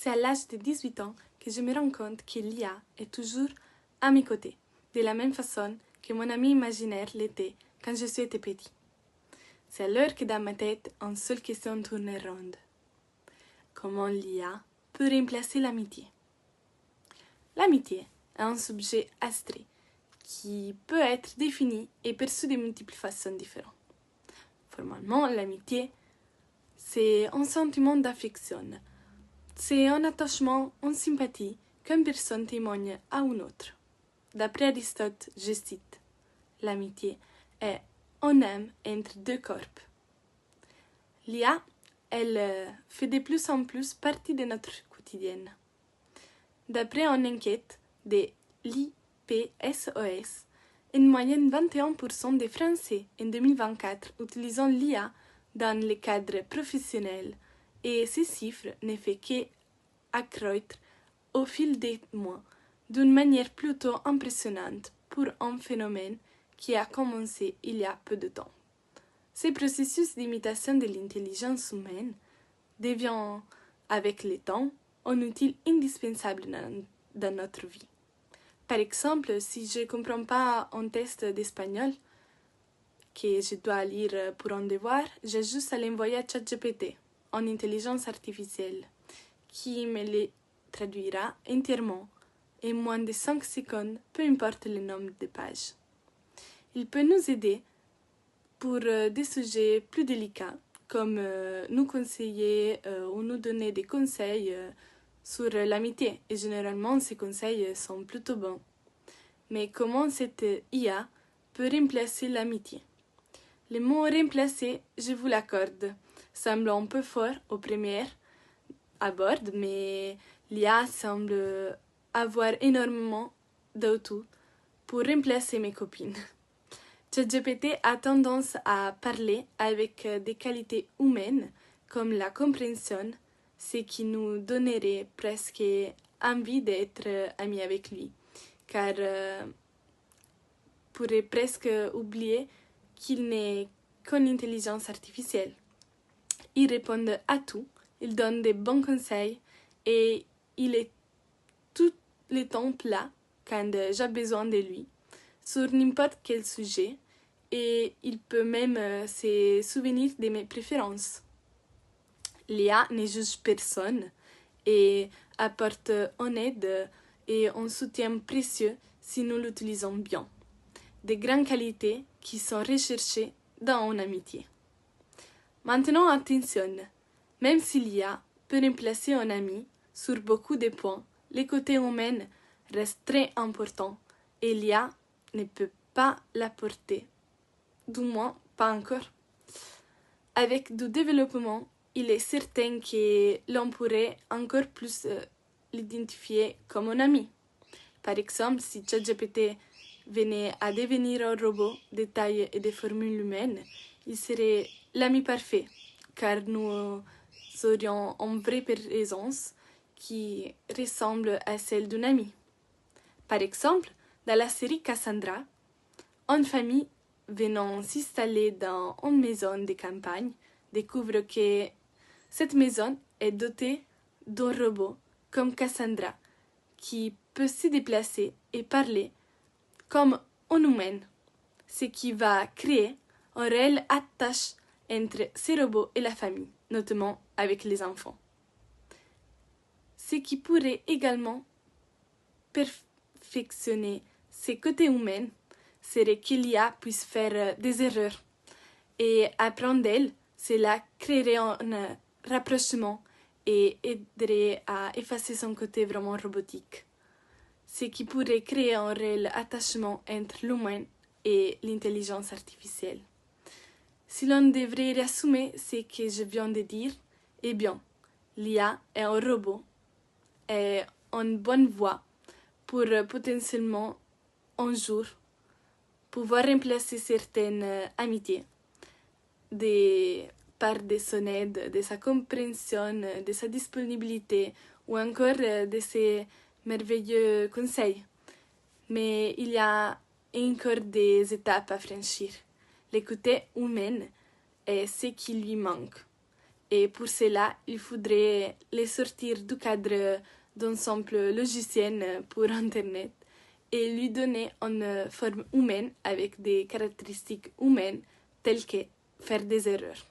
c'est à l'âge de 18 ans que je me rends compte que l'IA est toujours à mes côtés, de la même façon que mon ami imaginaire l'était quand je suis petit. C'est alors que dans ma tête, une seule question tourne ronde. Comment l'IA peut remplacer l'amitié? L'amitié est un sujet abstrait qui peut être défini et perçu de multiples façons différentes. Formellement, l'amitié, c'est un sentiment d'affection. C'est un attachement, une sympathie qu'une personne témoigne à une autre. D'après Aristote, je cite, l'amitié est un âme entre deux corps. L'IA, elle fait de plus en plus partie de notre quotidien. D'après une enquête de l'IPSOS, une moyenne 21% des Français en 2024 utilisant l'IA dans le cadre professionnel et ces chiffres ne font qu'accroître au fil des mois d'une manière plutôt impressionnante pour un phénomène qui a commencé il y a peu de temps. Ce processus d'imitation de l'intelligence humaine devient, avec le temps, un outil indispensable dans notre vie. Par exemple, si je ne comprends pas un test d'espagnol que je dois lire pour un devoir, j'ai juste à l'envoyer à ChatGPT, en intelligence artificielle, qui me le traduira entièrement en moins de 5 secondes, peu importe le nombre de pages. Il peut nous aider pour des sujets plus délicats, comme nous conseiller ou nous donner des conseils sur l'amitié. Et généralement, ces conseils sont plutôt bons. Mais comment cette IA peut remplacer l'amitié? Le mot remplacer, je vous l'accorde, semble un peu fort au premier abord, mais l'IA semble avoir énormément d'atouts pour remplacer mes copines. ChatGPT a tendance à parler avec des qualités humaines comme la compréhension, ce qui nous donnerait presque envie d'être amis avec lui, car pourrait presque oublier qu'il n'est qu'une intelligence artificielle. Il répond à tout, il donne des bons conseils et il est tout le temps là quand j'ai besoin de lui, sur n'importe quel sujet, et il peut même se souvenir de mes préférences. L'IA ne juge personne et apporte une aide et un soutien précieux si nous l'utilisons bien. Des grandes qualités qui sont recherchées dans une amitié. Maintenant, attention, même si l'IA peut remplacer un ami sur beaucoup de points, le côté humain reste très important et l'IA ne peut pas l'apporter, du moins pas encore. Avec du développement, il est certain que l'on pourrait encore plus l'identifier comme un ami. Par exemple, si ChatGPT venait à devenir un robot de taille et de formule humaine, il serait l'ami parfait, car nous aurions une vraie présence qui ressemble à celle d'un ami. Par exemple, dans la série Cassandra, une famille venant s'installer dans une maison de campagne découvre que cette maison est dotée d'un robot comme Cassandra, qui peut se déplacer et parler comme un humain, ce qui va créer un réel attache entre ces robots et la famille, notamment avec les enfants. Ce qui pourrait également perfectionner ces côtés humains serait que l'IA puisse faire des erreurs et apprendre d'elle, cela créerait un rapprochement et aiderait à effacer son côté vraiment robotique, ce qui pourrait créer un réel attachement entre l'humain et l'intelligence artificielle. Si l'on devrait résumer ce que je viens de dire, eh bien, l'IA est un robot et une bonne voie pour potentiellement un jour pouvoir remplacer certaines amitiés par de son aide, de sa compréhension, de sa disponibilité ou encore de ses merveilleux conseils. Mais il y a encore des étapes à franchir. L'écoute humaine est ce qui lui manque. Et pour cela, il faudrait les sortir du cadre d'un simple logiciel pour Internet et lui donner une forme humaine avec des caractéristiques humaines telles que faire des erreurs.